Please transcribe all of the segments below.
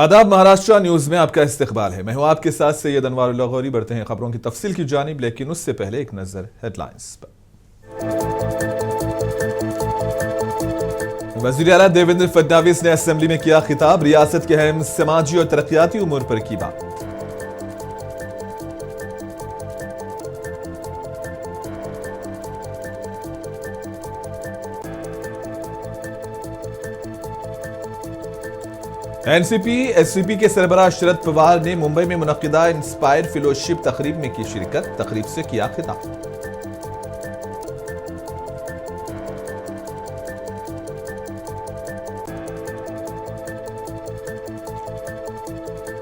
आदाब, महाराष्ट्र न्यूज में आपका इस्तकबाल है। मैं हूं आपके साथ सैयद अनवारुल्लाह गौरी। बढ़ते हैं खबरों की तफसील की जानिब, लेकिन उससे पहले एक नजर हेडलाइंस पर। वज़ीर आला देवेंद्र फडणवीस ने असेंबली में किया खिताब, रियासत के अहम समाजी और तरक्याती उमूर पर की बात। एनसीपी एससीपी के सरबराह शरद पवार ने मुंबई में मुनक्किदा इंस्पायर फेलोशिप तकरीब में की शिरकत, तकरीब से किया खिताब।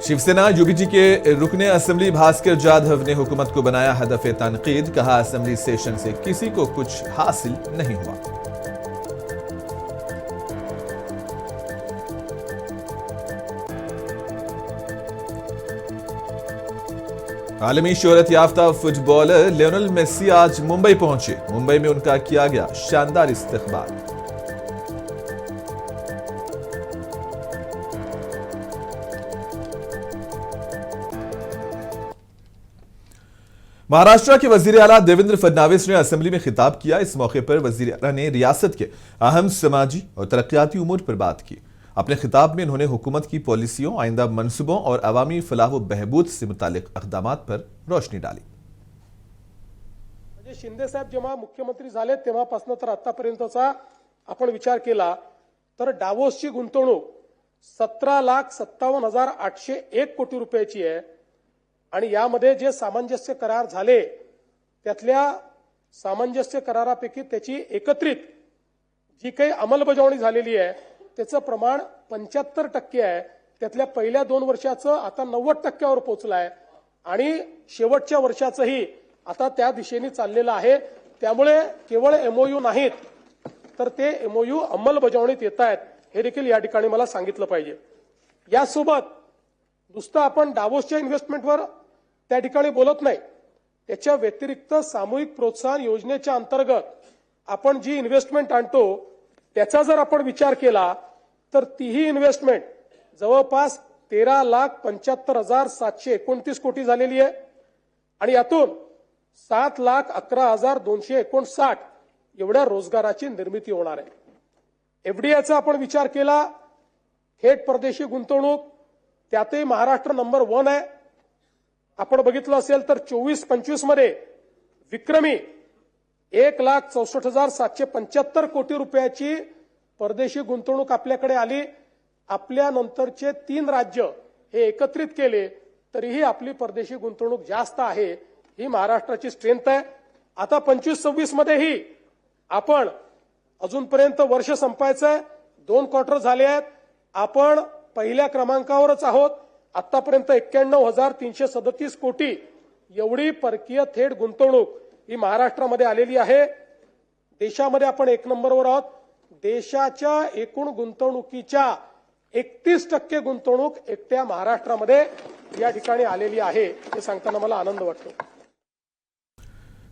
शिवसेना यूबीजी के रुकने असेंबली भास्कर जाधव ने हुकूमत को बनाया हदफ तनकीद, कहा असेंबली सेशन से किसी को कुछ हासिल नहीं हुआ। आलमी शोहरत याफ्ता फुटबॉलर लियोनेल मेसी आज मुंबई पहुंचे। मुंबई में उनका किया गया शानदार इस्तकबाल। महाराष्ट्र के वजीर आला देवेंद्र फडणवीस ने असेंबली में खिताब किया। इस मौके पर वजीर आला ने रियासत के अहम समाजी और तरक्याती उमूर पर बात की। अपने खिताब में उन्होंने हुकूमत की पॉलिसियों, आइंदा मनसूबों और अवामी फलाह व बहबूद से मुतालिक अक़दामात पर रोशनी डाली। शिंदे साहेब जेव्हा मुख्यमंत्री झाले तेव्हापासून तर आतापर्यंतचा आपण विचार केला तर डावोसची गुंतवणूक 17,57,801 कोटी रुपयाची आहे आणि यामध्ये जे सामंजस्य करार झाले त्यातल्या सामंजस्य करारापैकी त्याची एकत्रित जी काही अंमलबजावणी झालेली आहे त्याचं प्रमाण 75% आहे। त्यातल्या पहिल्या 2 वर्षाचं आता 90%वर पोहोचलं आहे आणि शेवटच्या वर्षाचंही आता त्या दिशेने चाललेलं आहे। त्यामुळे केवळ एमओयू नाहीत तर ते एमओयू अंमलबजावणीत येत आहेत हे देखील या ठिकाणी मला सांगितलं पाहिजे। यासोबत नुसतं आपण डावोसच्या इन्व्हेस्टमेंटवर त्या ठिकाणी बोलत नाही, त्याच्या व्यतिरिक्त सामूहिक प्रोत्साहन योजनेच्या अंतर्गत आपण जी इन्व्हेस्टमेंट आणतो त्याचा जर आपण विचार केला तर तीही इन्व्हेस्टमेंट जवळपास 13,75,729 कोटी झालेली आहे आणि यातून 7,11,259 एवढ्या रोजगाराची निर्मिती होणार आहे। एफडीआयचा आपण विचार केला, थेट परदेशी गुंतवणूक, त्यातही महाराष्ट्र नंबर 1 आहे। आपण बघितलं असेल तर 24-25 मध्ये विक्रमी 1,64,775 कोटी रुपयाची परदेशी गुंतवणूक आपल्याकडे आली। आपल्या नंतरचे 3 राज्य हे एकत्रित केले तरीही आपली परदेशी गुंतवणूक जास्त आहे, ही महाराष्ट्राची स्ट्रेंथ आहे। आता 25-26 मध्येही आपण अजूनपर्यंत वर्ष संपायचंय, 2 क्वार्टर झाले आहेत, आपण पहिल्या क्रमांकावरच आहोत। आतापर्यंत 91,337 कोटी एवढी परकीय थेट गुंतवणूक ही महाराष्ट्रामध्ये आलेली आहे। देशामध्ये आपण 1 नंबरवर आहोत। देशाच्या एकूण गुंतवणुकीच्या 31% गुंतवणूक एकट्या महाराष्ट्रामध्ये या ठिकाणी आलेली आहे, हे सांगताना मला आनंद वाटतो।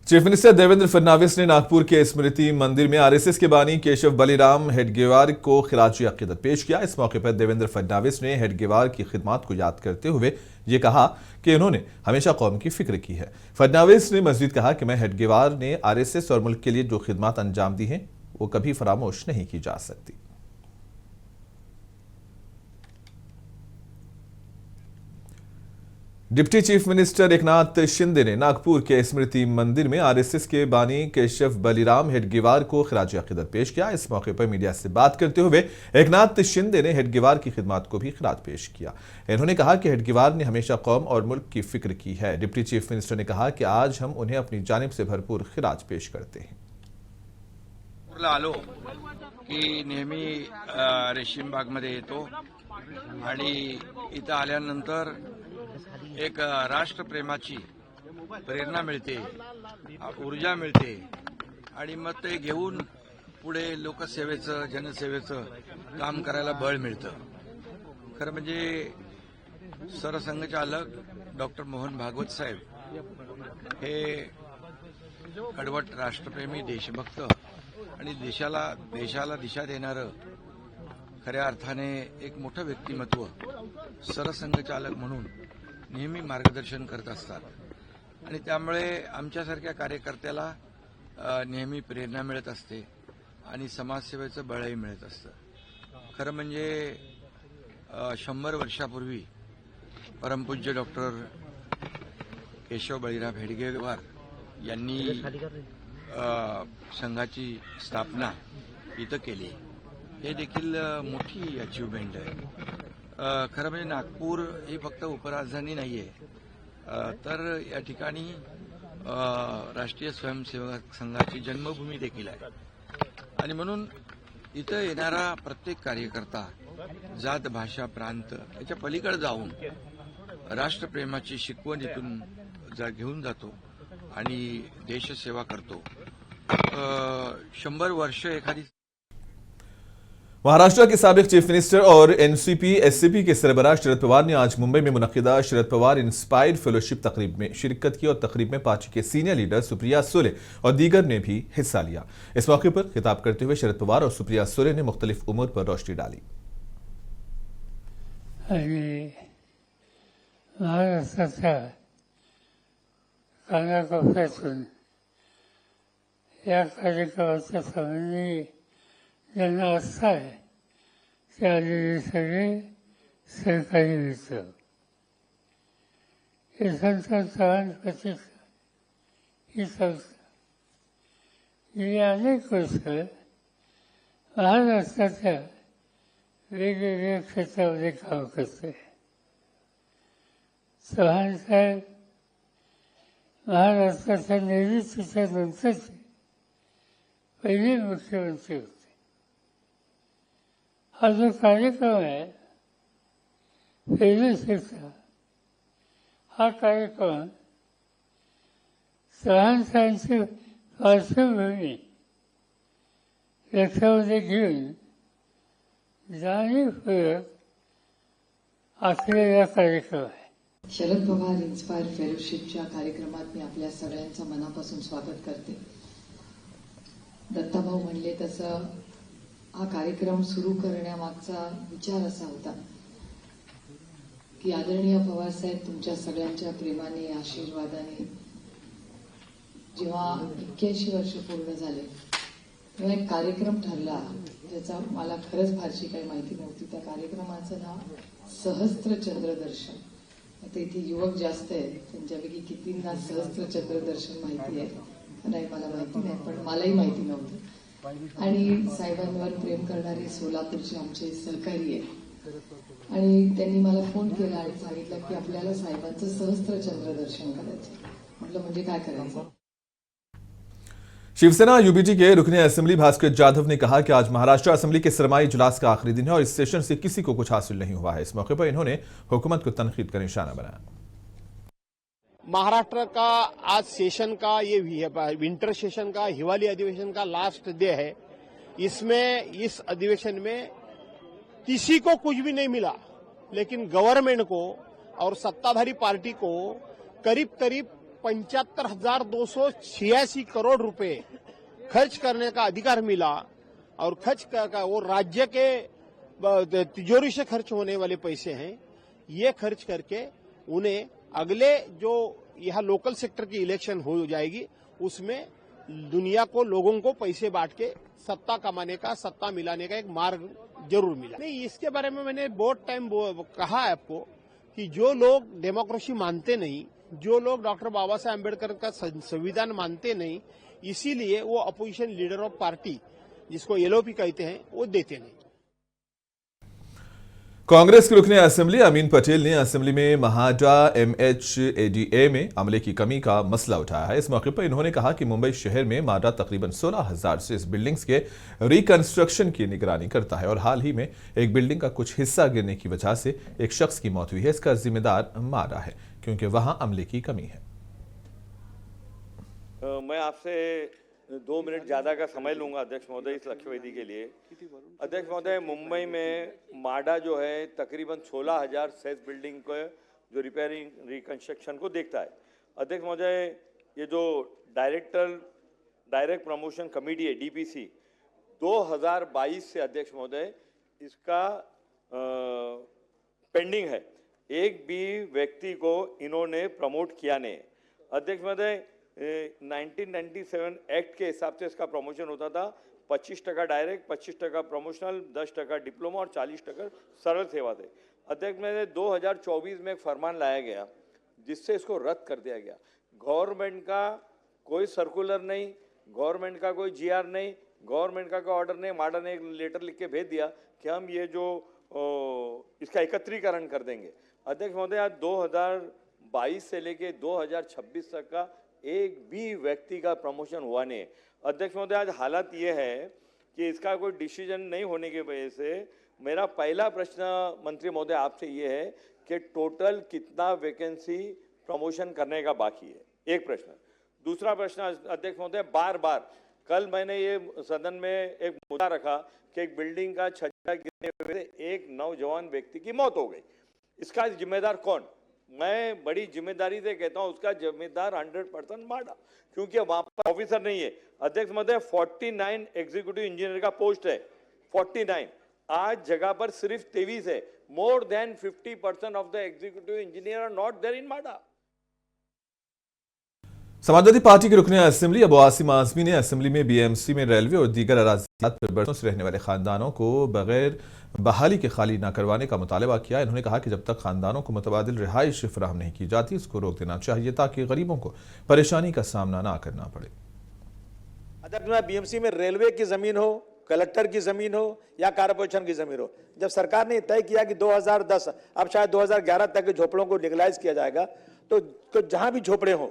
चीफ मिनिस्टर देवेंद्र फडणवीस ने नागपुर के स्मृति मंदिर में आरएसएस के बानी केशव बलिराम हेडगेवार को खिराजी अकीदत पेश किया। इस मौके पर देवेंद्र फडणवीस ने हेडगेवार की खिदमत को याद करते हुए ये कहा कि उन्होंने हमेशा कौम की फिक्र की है। फडणवीस ने मजीद कहा कि मैं हेडगेवार ने आरएसएस और मुल्क के लिए जो खिदमत अंजाम दी हैं वो कभी फरामोश नहीं की जा सकती। Deputy chief minister Eknath Shinde ने नागपुर के स्मृति मंदिर में आरएसएस के बानी केशव बलिराम हेडगेवार को खिराजी अकीदत पेश किया। इस मौके पर मीडिया से बात करते हुए एकनाथ शिंदे ने हेडगेवार की खिदमत को भी खिराज पेश किया। इन्होंने कहा कि हेडगेवार ने हमेशा कौम और मुल्क की फिक्र की है। डिप्टी चीफ मिनिस्टर ने कहा कि आज हम उन्हें अपनी जानिब से भरपूर खिराज पेश करते हैं। आलो की नेहमी रेशीम बागमध्ये येतो आणि इथं आल्यानंतर एक राष्ट्रप्रेमाची प्रेरणा मिळते, ऊर्जा मिळते आणि मग ते घेऊन पुढे लोकसेवेचं, जनसेवेचं काम करायला बळ मिळतं। खरं म्हणजे सरसंघचालक डॉक्टर मोहन भागवत साहेब हे कडवट राष्ट्रप्रेमी, देशभक्त आणि देशाला दिशा देणारं खऱ्या अर्थाने एक मोठं व्यक्तिमत्व सरसंघचालक म्हणून नेहमी मार्गदर्शन करत असतात आणि त्यामुळे आमच्यासारख्या कार्यकर्त्याला नेहमी प्रेरणा मिळत असते आणि समाजसेवेचं बळही मिळत असतं. खरं म्हणजे 100 वर्षापूर्वी परमपूज्य डॉक्टर केशव बळीराम हेडगेवार यांनी संघाची स्थापना इथं केली. हे देखील मोठी अचीवमेंट आहे. खरं म्हणजे नागपूर ही फक्त उपराजधानी नाही आहे, तर या ठिकाणी राष्ट्रीय स्वयंसेवक संघाची जन्मभूमी देखील आहे आणि म्हणून इथं येणारा प्रत्येक कार्यकर्ता जात भाषा प्रांत याच्या पलीकडे जाऊन राष्ट्रप्रेमाची शिकवण इथून घेऊन जातो आणि देशसेवा करतो. 100 वर्ष एखादी महाराष्ट्र के साबिक चीफ मिनिस्टर और एनसीपी एससीपी के सरबराह शरद पवार ने आज मुंबई में मुनक्किदा शरद पवार इंस्पायर्ड फेलोशिप तकरीब में शिरकत की और तकरीब में पार्टी के सीनियर लीडर सुप्रिया सुले और दीगर ने भी हिस्सा लिया. इस मौके पर खिताब करते हुए शरद पवार और सुप्रिया सुले ने मुख्तलिफ उमूर पर रोशनी डाली. महाराष्ट्राच्या कानाकोपऱ्यातून या कार्यक्रमाच्या संबंधी ज्यांना आस्था आहे ते आलेले सगळे सरकारी मित्र. यशवंतराव चव्हाण प्रतिष्ठान ही संस्था गेली अनेक वर्ष महाराष्ट्राच्या वेगवेगळ्या क्षेत्रामध्ये काम करते. चव्हाण साहेब महाराष्ट्राच्या निर्मितीच्या नंतरचे पहिले मुख्यमंत्री होते. हा जो कार्यक्रम आहे फेलोशिपचा, हा कार्यक्रम चव्हाण साहेबांची पार्श्वभूमी लक्षामध्ये घेऊन जाणीवपूर्वक आखलेला कार्यक्रम आहे. शरद पवार इन्स्पायर फेलोशिपच्या कार्यक्रमात मी आपल्या सगळ्यांचं मनापासून स्वागत करते. दत्ताभाऊ म्हणले तसं हा कार्यक्रम सुरू करण्यामागचा विचार असा होता की आदरणीय पवारसाहेब तुमच्या सगळ्यांच्या प्रेमाने आशीर्वादाने जेव्हा 81 वर्ष पूर्ण झाले तेव्हा एक कार्यक्रम ठरला ज्याचा मला खरंच फारशी काही माहिती नव्हती. त्या कार्यक्रमाचं नाव सहस्त्रचंद्र दर्शन. आता इथे युवक जास्त आहेत, त्यांच्यापैकी कितींना सहस्त्रचंद्र दर्शन माहिती आहे नाही मला माहिती नाही, पण मलाही माहिती नव्हतं. आणि साहेबांवर प्रेम करणारे सोलापूरचे आमचे सहकारी आहेत आणि त्यांनी मला फोन केला आणि सांगितलं की आपल्याला साहेबांचं सहस्त्रचंद्र दर्शन करायचं. म्हटलं म्हणजे काय करायचं. शिवसेना यूबीटी के रुकने असेंबली भास्कर जाधव ने कहा कि आज महाराष्ट्र असेंबली के सरमाई इजलास का आखिरी दिन है और इस सेशन से किसी को कुछ हासिल नहीं हुआ है. इस मौके पर इन्होंने हुकूमत को तनकीद का निशाना बनाया. महाराष्ट्र का आज सेशन का ये विंटर सेशन का हिवाली अधिवेशन का लास्ट डे है. इसमें इस अधिवेशन में किसी को कुछ भी नहीं मिला, लेकिन गवर्नमेंट को और सत्ताधारी पार्टी को करीब करीब 75,286 करोड़ रुपए खर्च करने का अधिकार मिला. और खर्च का वो राज्य के तिजोरी से खर्च होने वाले पैसे हैं. ये खर्च करके उन्हें अगले जो यहाँ लोकल सेक्टर की इलेक्शन हो जाएगी उसमें दुनिया को लोगों को पैसे बांट के सत्ता कमाने का, सत्ता मिलाने का एक मार्ग जरूर मिला. नहीं, इसके बारे में मैंने बहुत टाइम कहा है आपको कि जो लोग डेमोक्रेसी मानते नहीं, जो लोग डॉक्टर बाबा साहेब अम्बेडकर का संविधान मानते नहीं, इसीलिए वो अपोजिशन लीडर ऑफ पार्टी जिसको एलओपी कहते हैं वो देते नहीं. कांग्रेस के रुकने असेंबली अमीन पटेल ने असेंबली में महाडा MHADA में अमले की कमी का मसला उठाया है. इस मौके पर इन्होंने कहा कि मुंबई शहर में माडा तकरीबन 16,000 से इस बिल्डिंग्स के रिकंस्ट्रक्शन की निगरानी करता है और हाल ही में एक बिल्डिंग का कुछ हिस्सा गिरने की वजह से एक शख्स की मौत हुई है. इसका जिम्मेदार माडा है क्योंकि वहां अमले की कमी है. मैं आपसे 2 मिनट ज़्यादा का समय लूंगा अध्यक्ष महोदय इस लक्ष्यवेदी के लिए. अध्यक्ष महोदय, मुंबई में माडा जो है तकरीबन 16,000 सेस बिल्डिंग को जो रिपेयरिंग रिकंस्ट्रक्शन को देखता है. अध्यक्ष महोदय, ये जो डायरेक्ट प्रमोशन कमेटी है DPC 2022 से अध्यक्ष महोदय इसका पेंडिंग है। एक भी व्यक्ति को इन्होंने प्रमोट किया नहीं। अध्यक्ष महोदय, 1997 एक्ट के हिसाब से इसका प्रमोशन होता था। 25% डायरेक्ट, 25% प्रमोशनल, 10% डिप्लोमा और 40% सरल सेवा थे। अध्यक्ष महोदय, 2024 में एक फरमान लाया गया जिससे इसको रद्द कर दिया गया। गवर्नमेंट का कोई सर्कुलर नहीं, गवर्नमेंट का कोई जीआर नहीं, गवर्नमेंट का कोई ऑर्डर नहीं। माडा ने एक लेटर लिख के भेज दिया कि हम ये जो इसका एकत्रीकरण कर देंगे। अध्यक्ष महोदय, आज 2022 से लेके 2026 तक का एक भी व्यक्ति का प्रमोशन हुआ नहीं है। अध्यक्ष महोदय, आज हालत ये है कि इसका कोई डिसीजन नहीं होने की वजह से मेरा पहला प्रश्न मंत्री महोदय आपसे ये है कि टोटल कितना वैकेंसी प्रमोशन करने का बाकी है, एक प्रश्न। दूसरा प्रश्न अध्यक्ष महोदय, बार बार कल मैंने ये सदन में एक मुद्दा रखा कि एक बिल्डिंग का छज्जा गिरने की वजह से एक नौजवान व्यक्ति की मौत हो गई। इसका जिम्मेदार कौन? मैं बड़ी जिम्मेदारी से कहता हूं उसका जिम्मेदार 100% माडा, क्योंकि वहां पर ऑफिसर नहीं है। अध्यक्ष महोदय, 49 एग्जीक्यूटिव इंजीनियर का पोस्ट है, 49। आज जगह पर सिर्फ 23 है। More than 50% of the executive engineer are not there in माडा। समाजवादी पार्टी के रुकन असेंबली अबू आसिम आजमी ने असेंबली में बीएमसी में रेलवे और दीगर अराज़ियात पर बरसों से रहने वाले खानदानों को बगैर बहाली के खाली न करवाने का मुतालबा किया। इन्होंने कहा कि जब तक खानदानों को मुतबादिल रिहाइश फराहम नहीं की जाती उसको रोक देना चाहिए ताकि गरीबों को परेशानी का सामना न करना पड़े। अध्यक्ष, बीएमसी में रेलवे की जमीन हो, कलेक्टर की जमीन हो या कारपोरेशन की जमीन हो, जब सरकार ने तय किया कि 2010 अब शायद 2011 तक के झोपड़ों को लीगलाइज किया जाएगा, तो जहां भी झोपड़े हों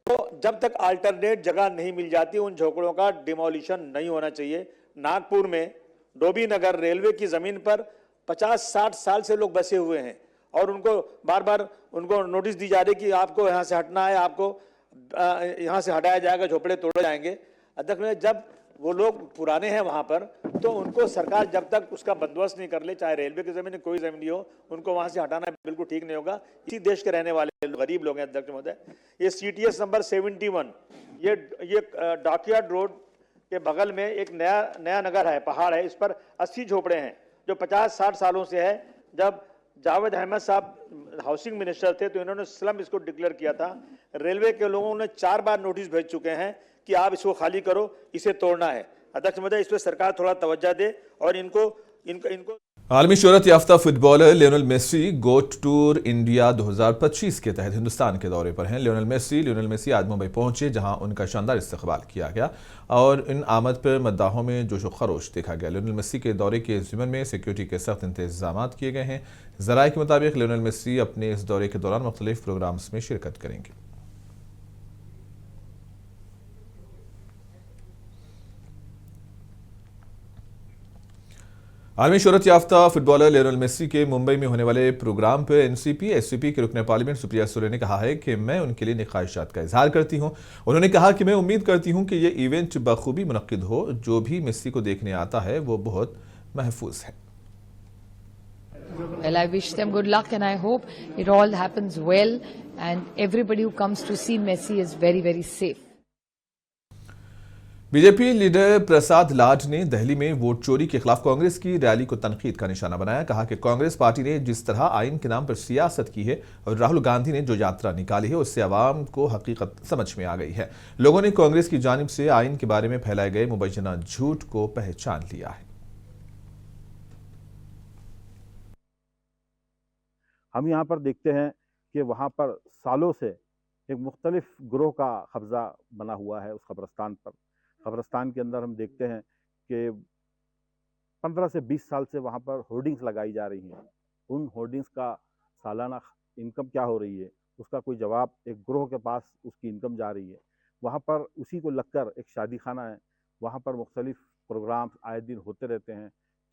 तो जब तक अल्टरनेट जगह नहीं मिल जाती उन झोपड़ों का डिमोलिशन नहीं होना चाहिए। नागपुर में डोबी नगर रेलवे की जमीन पर 50-60 साल से लोग बसे हुए हैं और उनको बार बार उनको नोटिस दी जा रही कि आपको यहां से हटना है, आपको यहां से हटाया जाएगा, झोपड़े तोड़े जाएंगे। अध्यक्ष, जब वो लोग पुराने हैं वहां पर तो उनको सरकार जब तक उसका बंदोबस्त नहीं कर ले, चाहे रेलवे की जमीन कोई जमीन हो, उनको वहां से हटाना बिल्कुल ठीक नहीं होगा। इसी देश के रहने वाले गरीब लोग हैं। अध्यक्ष महोदय, ये CTS नंबर 71 ये डॉकयार्ड रोड के बगल में एक नया नगर है, पहाड़ है, इस पर 80 झोपड़े हैं जो 50-60 सालों से है। जब जावेद अहमद साहब हाउसिंग मिनिस्टर थे तो इन्होंने स्लम इसको डिक्लेयर किया था। रेलवे के लोगों ने 4 बार नोटिस भेज चुके हैं कि आप इसको खाली करो, इसे तोड़ना है। अध्यक्ष महोदय, इस पर सरकार थोड़ा तवज्जो दे और इनको आलमी शोहरत याफ्ता फुटबॉलर लियोनेल मेसी गोट टूर इंडिया 2025 के तहत हिंदुस्तान के दौरे पर हैं। लियोनेल मेसी आज मुंबई पहुंचे जहां उनका शानदार इस्तकबाल किया गया और इन आमद पर मद्दाहों में जोश व खरोश देखा गया। लियोनेल मेसी के दौरे के ज़िमन में सिक्योरिटी के सख्त इंतजाम किए गए हैं। ज़राए के मुताबिक लियोनेल मेसी अपने इस दौरे के दौरान मुख्तलिफ प्रोग्राम्स में शिरकत करेंगे। आलमी शोहरत याफ्ता फुटबॉलर लियोनेल मेसी के मुंबई में होने वाले प्रोग्राम पर एनसीपी के रुकन पार्लियामेंट सुप्रिया सुले ने कहा है कि मैं उनके लिए ख्वाहिशात का इजहार करती हूं। उन्होंने कहा कि मैं उम्मीद करती हूं कि यह इवेंट बखूबी मुनक्किद हो। जो भी मेसी को देखने आता है वो बहुत महफूज है। Well, I wish them good luck and I hope it all happens well and everybody who comes to see Messi is very, very safe. BJP leader Prasad Lad ने दिल्ली में वोट चोरी के खिलाफ कांग्रेस की रैली को तनकीद का निशाना बनाया। कहा कि कांग्रेस पार्टी ने जिस तरह आइन के नाम पर सियासत की है और राहुल गांधी ने जो यात्रा निकाली है उससे अवाम को हकीकत समझ में आ गई है। लोगों ने कांग्रेस की जानिब से आइन के बारे में फैलाए गए मुबैना झूठ को पहचान लिया है। हम यहाँ पर देखते हैं कि वहाँ पर सालों से एक मुख्तलिफ ग्रोह का कब्जा बना हुआ है उस कब्रस्तान पर। कब्रस्तान के अंदर हम देखते हैं कि 15 से 20 साल से वहाँ पर होर्डिंग्स लगाई जा रही हैं। उन होर्डिंग्स का सालाना इनकम क्या हो रही है उसका कोई जवाब एक ग्रोह के पास उसकी इनकम जा रही है। वहाँ पर उसी को लगकर एक शादी खाना है, वहाँ पर मुख्तलिफ प्रोग्राम्स आए दिन होते रहते हैं,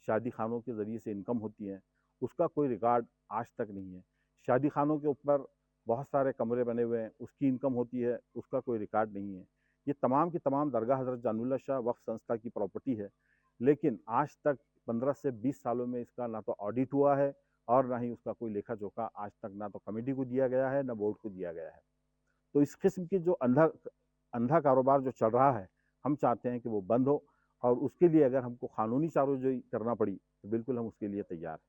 शादी खानों के ज़रिए से इनकम होती है, उसका कोई रिकॉर्ड आज तक नहीं है। शादी खानों के ऊपर बहुत सारे कमरे बने हुए हैं, उसकी इनकम होती है, उसका कोई रिकॉर्ड नहीं है। ये तमाम की तमाम दरगाह हज़रत जानुल्लाह शाह वक्फ संस्था की प्रॉपर्टी है, लेकिन आज तक 15 से 20 सालों में इसका ना तो ऑडिट हुआ है और ना ही उसका कोई लेखा जोखा आज तक ना तो कमेटी को दिया गया है ना बोर्ड को दिया गया है। तो इस किस्म की जो अंधा कारोबार जो चल रहा है, हम चाहते हैं कि वो बंद हो और उसके लिए अगर हमको कानूनी चाराजोई करना पड़ी तो बिल्कुल हम उसके लिए तैयार हैं।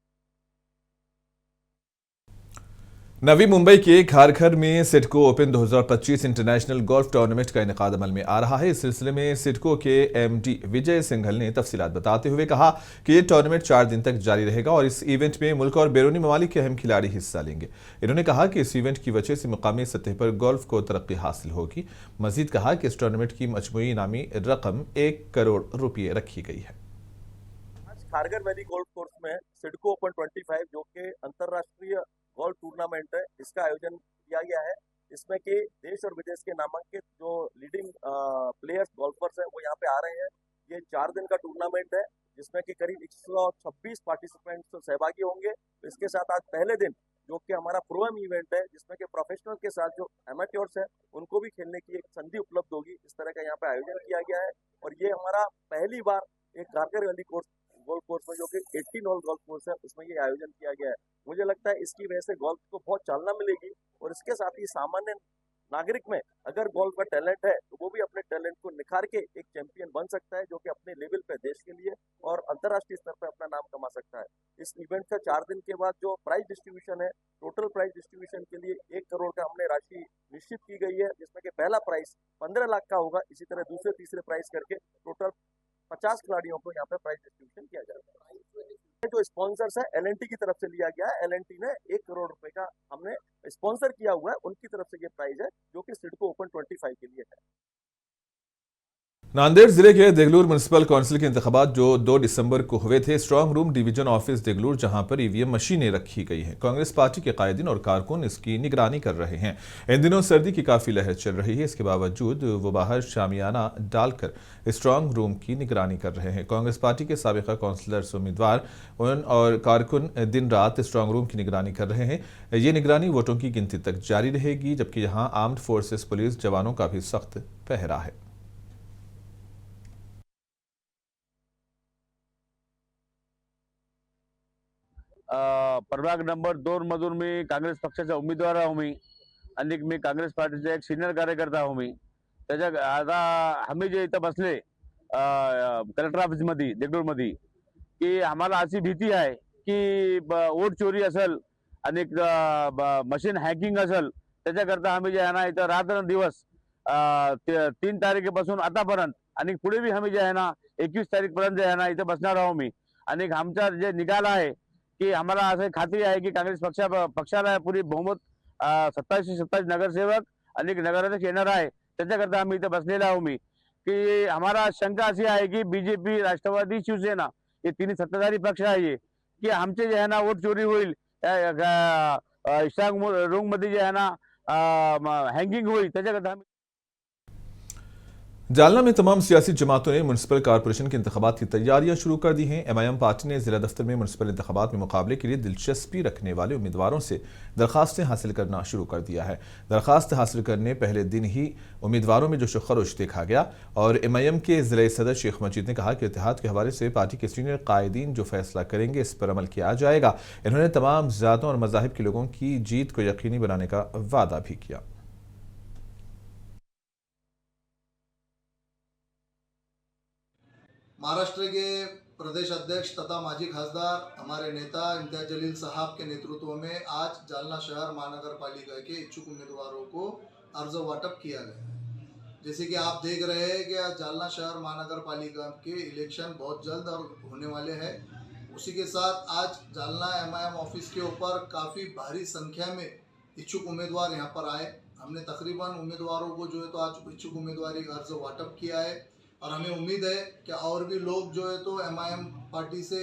नवी मुंबई के खारघर में CIDCO open 2025 international golf tournament का इनेकाद अमल में आ रहा है। इस सिलसिले में सिडको के एमडी विजय सिंघल ने तफसीलात बताते हुए कहा कि यह टूर्नामेंट 4 दिन तक जारी रहेगा और इस इवेंट में मुल्क और बैरूनी ममालिक के अहम खिलाड़ी हिस्सा लेंगे। इन्होंने कहा कि इस इवेंट की वजह से मुकामी सतह पर गोल्फ को तरक्की हासिल होगी। मजीद कहा कि इस टूर्नामेंट की मजमूई इनामी रकम 1 करोड़ रुपये रखी गई है। खारघर वैली गोल्फ कोर्स में सिडको ओपन 25 जो कि अंतर्राष्ट्रीय गोल्फ टूर्नामेंट है, इसका आयोजन किया गया है। इसमें कि देश और विदेश के नामांकित जो लीडिंग प्लेयर्स गोल्फर्स हैं वो यहाँ पे आ रहे हैं। ये 4 दिन का टूर्नामेंट है जिसमें कि करीब 126 पार्टिसिपेंट्स सहभागी होंगे। इसके साथ आज पहले दिन जो कि हमारा प्रो-एम इवेंट है जिसमें कि प्रोफेशनल के साथ जो एमेट्योर्स हैं उनको भी खेलने की एक संधि उपलब्ध होगी। इस तरह का यहाँ पे आयोजन किया गया है और ये हमारा पहली बार एक खारघर वैली गोल्फ कोर्स में जो कि 18 होल गोल्फ कोर्स है उसमें ये आयोजन किया गया है। मुझे लगता है इसकी वजह से गोल्फ को बहुत चालना मिलेगी और इसके साथ ही सामान्य नागरिक में अगर गोल्फ का टैलेंट है तो वो भी अपने टैलेंट को निखार के एक चैंपियन बन सकता है जो कि अपने लेवल पे देश के लिए और अंतर्राष्ट्रीय स्तर पर अपना नाम कमा सकता है। इस इवेंट का 4 दिन के बाद जो प्राइज डिस्ट्रीब्यूशन है, टोटल प्राइज डिस्ट्रीब्यूशन के लिए 1 करोड़ का हमने राशि निश्चित की गई है जिसमें कि पहला प्राइज 15 लाख का होगा। इसी तरह दूसरे तीसरे प्राइज करके टोटल 50 खिलाड़ियों को यहाँ पे प्राइज डिस्ट्रीब्यूशन किया जाएगा। जो स्पॉन्सर्स है एल&टी की तरफ से लिया गया है। एल&टी ने 1 करोड़ रुपए का हमने स्पॉन्सर किया हुआ है, उनकी तरफ से ये प्राइज है जो कि सिडको ओपन 25 के लिए है। नांदेड़ जिले के देगलूर म्युनिसिपल काउंसिल के इंतखाबात जो 2 दिसंबर को हुए थे, strong room division office Deglur जहां पर ईवीएम मशीनें रखी गई हैं। कांग्रेस पार्टी के कायदीन और कारकुन इसकी निगरानी कर रहे हैं। इन दिनों सर्दी की काफी लहर चल रही है, इसके बावजूद वो बाहर शामियाना डालकर स्ट्रांग रूम की निगरानी कर रहे हैं। कांग्रेस पार्टी के साबिका काउंसलर्स, उम्मीदवार और कारकुन दिन रात स्ट्रांग रूम की निगरानी कर रहे हैं। ये निगरानी वोटों की गिनती तक जारी रहेगी, जबकि यहाँ आर्म्ड फोर्सेस पुलिस जवानों का भी सख्त पहरा है। प्रभाग नंबर 2 मधून मी काँग्रेस पक्षाचा उमेदवार आहे मी आणि मी काँग्रेस पार्टीचा एक सिनियर कार्यकर्ता आहे मी। त्याच्या आता आम्ही जे इथं बसले कलेक्टर ऑफिस मध्ये देगलूर मध्ये की आम्हाला अशी भीती आहे की वोट चोरी असेल आणि मशीन हॅकिंग असेल, त्याच्याकरता आम्ही जे आहे ना इथं रात्रंदिवस 3 तारखेपासून आतापर्यंत आणि पुढे बी आम्ही जे आहे ना 21 तारीखपर्यंत जे आहे ना इथं बसणार आहोत मी। आणि आमचा जे निकाल आहे की आम्हाला असं खात्री आहे की काँग्रेस पक्षाला पुरी बहुमत 27 नगरसेवक आणि नगराध्यक्ष येणार आहे। त्याच्याकरता आम्ही इथं बसलेला आहोत मी की आम्हाला शंका अशी आहे की बीजेपी, राष्ट्रवादी, शिवसेना हे तिन्ही सत्ताधारी पक्ष आहे की आमचे जे आहे ना वोट चोरी होईल, स्ट्रांग रूम मध्ये जे आहे ना हँगिंग होईल, त्याच्याकरता जालना में तमाम सियासी जमातों ने म्युनिसिपल कॉरपोरेशन के इंतखाबात की तैयारियां शुरू कर दी हैं। एमआईएम पार्टी ने जिला दफ्तर में म्युनिसिपल इंतखाबात में मुकाबले के लिए दिलचस्पी रखने वाले उम्मीदवारों से दरखास्तें हासिल करना शुरू कर दिया है। दरखास्त हासिल करने पहले दिन ही उम्मीदवारों में जोश खरोश देखा गया और एमआईएम के जिला सदर शेख मजीद ने कहा कि इत्तेहाद के हवाले से पार्टी के सीनियर कायदीन जो फैसला करेंगे इस पर अमल किया जाएगा। इन्होंने तमाम ज़ातों और मज़ाहिब के लोगों की जीत को यकीनी बनाने का वादा भी किया। महाराष्ट्र के प्रदेश अध्यक्ष तथा माजी खासदार हमारे नेता इम्तियाज जलील साहब के नेतृत्व में आज जालना शहर महानगर पालिका के इच्छुक उम्मीदवारों को अर्ज वाटप किया गया है। जैसे कि आप देख रहे हैं कि आज जालना शहर महानगर पालिका के इलेक्शन बहुत जल्द और होने वाले हैं। उसी के साथ आज जालना एमआईएम ऑफिस के ऊपर काफ़ी भारी संख्या में इच्छुक उम्मीदवार यहाँ पर आए। हमने तकरीबन उम्मीदवारों को जो है तो आज इच्छुक उम्मीदवारी का अर्ज वाटप किया है और हमें उम्मीद है कि और भी लोग जो है तो एमआईएम पार्टी से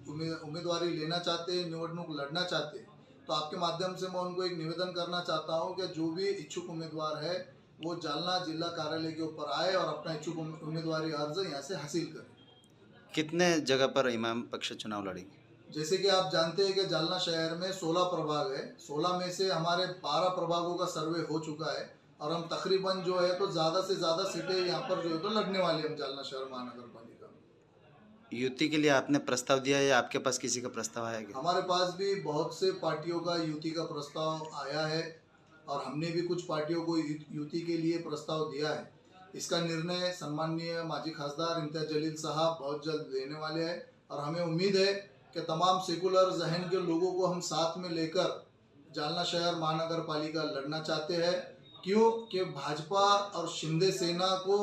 उम्मीदवारी लेना चाहते हैं, निवडणूक लड़ना चाहते हैं, तो आपके माध्यम से मैं उनको एक निवेदन करना चाहता हूं कि जो भी इच्छुक उम्मीदवार है वो जालना जिला कार्यालय के ऊपर आए और अपना इच्छुक उम्मीदवारी अर्ज यहाँ से हासिल करें। कितने जगह पर इमाम पक्ष चुनाव लड़ेंगे? जैसे कि आप जानते हैं कि जालना शहर में 16 प्रभाग है। 16 में से हमारे 12 प्रभागों का सर्वे हो चुका है और हम तकरीबन जो है तो ज़्यादा से ज़्यादा सीटें यहाँ पर जो है तो लड़ने वाले हम जालना शहर महानगर पालिका में। युति के लिए आपने प्रस्ताव दिया है या आपके पास किसी का प्रस्ताव आया क्या? हमारे पास भी बहुत से पार्टियों का युति का प्रस्ताव आया है और हमने भी कुछ पार्टियों को युति के लिए प्रस्ताव दिया है। इसका निर्णय सम्माननीय माजी खासदार इम्तियाज जलील साहब बहुत जल्द लेने वाले हैं और हमें उम्मीद है कि तमाम सेकुलर जहन के लोगों को हम साथ में लेकर जालना शहर महानगर पालिका लड़ना चाहते हैं। क्यों कि भाजपा और शिंदे सेना को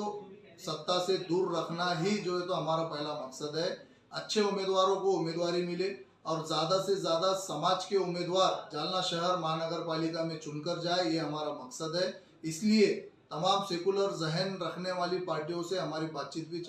सत्ता से दूर रखना ही जो है तो हमारा पहला मकसद है। अच्छे उम्मीदवारों को उम्मीदवारी मिले और ज़्यादा से ज़्यादा समाज के उम्मीदवार जालना शहर महानगर पालिका में चुनकर जाए, ये हमारा मकसद है। इसलिए तमाम सेकुलर जहन रखने वाली पार्टियों से हमारी बातचीत भी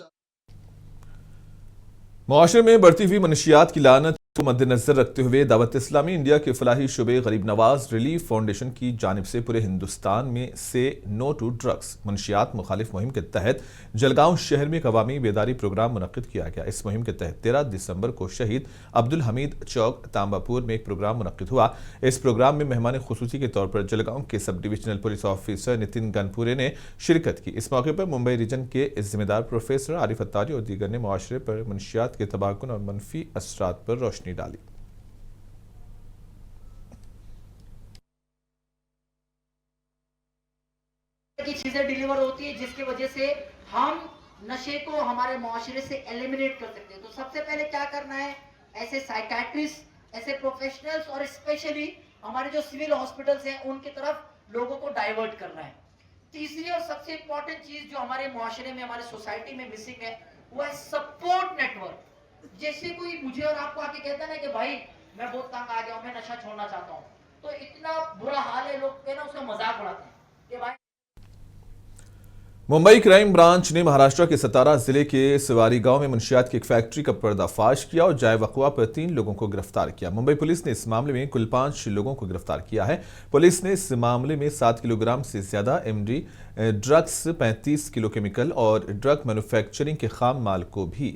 मुआशरे में बढ़ती हुई मनशियात की लानत को मद्देनजर रखते हुए दावत इस्लामी इंडिया के फलाही शुबे गरीब नवाज रिलीफ फाउंडेशन की जानिब से पूरे हिंदुस्तान में से नो टू ड्रग्स मनशियात मुखालिफ मुहिम के तहत जलगांव शहर में एक अवामी बेदारी प्रोग्राम मुनक्किद किया गया। इस मुहिम के तहत 13 दिसंबर को शहीद अब्दुल हमीद चौक तांबापुर में एक प्रोग्राम मुनक्किद हुआ। इस प्रोग्राम में मेहमान खुसूसी के तौर पर जलगांव के sub divisional police officer Nitin Ganpure ने शिरकत की। इस मौके पर मुंबई रीजन के जिम्मेदार प्रोफेसर आरिफ अत्तारी और दीगर ने मुआशरे पर मनशियात के तबाहकुन और मनफी असरात पर रोशनी डाली। की चीजें डिलीवर होती है जिसकी वजह से हम नशे को हमारे मुआशरे से एलिमिनेट कर सकते हैं। तो सबसे पहले क्या करना है, ऐसे साइकाट्रिस्ट, ऐसे प्रोफेशनल्स और स्पेशली हमारे जो सिविल हॉस्पिटल्स हैं उनकी तरफ लोगों को डाइवर्ट करना है। तीसरी और सबसे इंपॉर्टेंट चीज जो हमारे मुआशरे में, हमारे सोसाइटी में मिसिंग है वो है सपोर्ट नेटवर्क। जैसे कोई मुझे और आपको आके कहता है ना कि भाई मैं बहुत तंग आ गया हूं, मैं नशा छोड़ना चाहता हूं, तो इतना बुरा हाल है, लोग कहना उसका मजाक उड़ाते हैं कि भाई। मुंबई क्राइम ब्रांच ने महाराष्ट्र के सतारा जिले के सवारी गांव में मुंशियात की एक फैक्ट्री का पर्दाफाश किया और जाए वक़वा पर 3 लोगों को गिरफ्तार किया। मुंबई पुलिस ने इस मामले में कुल 5 लोगों को गिरफ्तार किया है। पुलिस ने इस मामले में 7 किलोग्राम से ज्यादा एमडी ड्रग्स, 35 किलो केमिकल और ड्रग मैन्युफैक्चरिंग के खाम माल को भी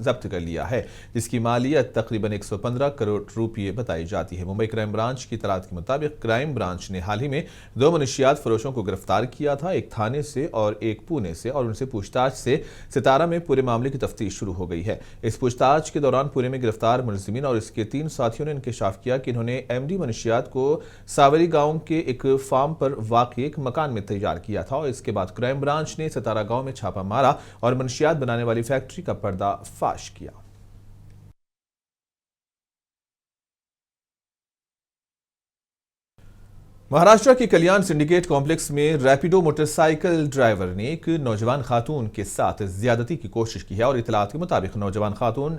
जब्त कर लिया है, जिसकी मालियत तकरीबन 115 करोड़ रुपये बताई जाती है। मुंबई क्राइम ब्रांच की तलात के मुताबिक क्राइम ब्रांच ने हाल ही में 2 मनशियात फरोशों को गिरफ्तार किया था, एक थाने से और एक पुणे से, और उनसे पूछताछ से सितारा में पूरे मामले की तफ्तीश शुरू हो गई है। इस पूछताछ के दौरान पुणे में गिरफ्तार मुलजिमीन और इसके 3 साथियों ने इंकशाफ किया कि इन्होंने एमडी मनशियात को सावरी गांव के एक फार्म पर वाक़ एक मकान में तैयार किया था और इसके बाद क्राइम ब्रांच ने सतारा गांव में छापा मारा और मनशियात बनाने वाली फैक्ट्री का पर्दाफाश किया। महाराष्ट्र के कल्याण सिंडिकेट कॉम्प्लेक्स में रैपिडो मोटरसाइकिल ड्राइवर ने एक नौजवान खातून के साथ ज्यादती की कोशिश की है और इतलात के मुताबिक नौजवान खातून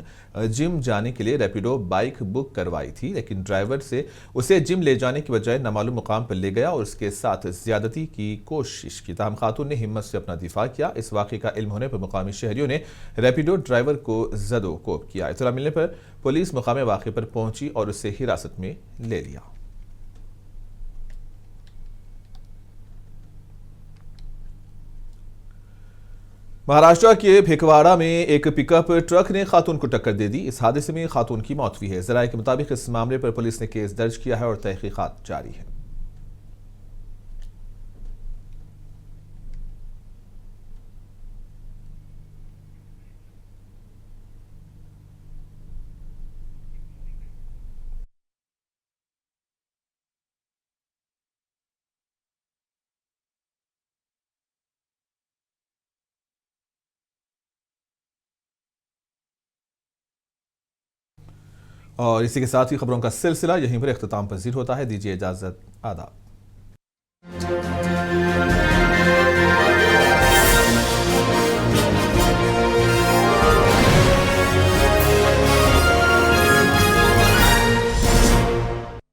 जिम जाने के लिए रैपिडो बाइक बुक करवाई थी, लेकिन ड्राइवर से उसे जिम ले जाने की बजाय नामालूम मुकाम पर ले गया और उसके साथ ज्यादती की कोशिश की। ताहम खातून ने हिम्मत से अपना दिफा किया। इस वाक़े का इल्म होने पर मुकामी शहरियों ने रैपिडो ड्राइवर को जदोकोब किया। इत्तला मिलने पर पुलिस मुकाम वाक़े पर पहुंची और उसे हिरासत में ले लिया। महाराष्ट्र के भिकवाड़ा में एक पिकअप ट्रक ने खातून को टक्कर दे दी। इस हादसे में खातून की मौत हुई है। ज़राए के मुताबिक इस मामले पर पुलिस ने केस दर्ज किया है और तहकीकात जारी है। और इसी के साथ ही खबरों का सिलसिला यहीं पर इख्तिताम पजीर होता है। दीजिए इजाजत, आदाब।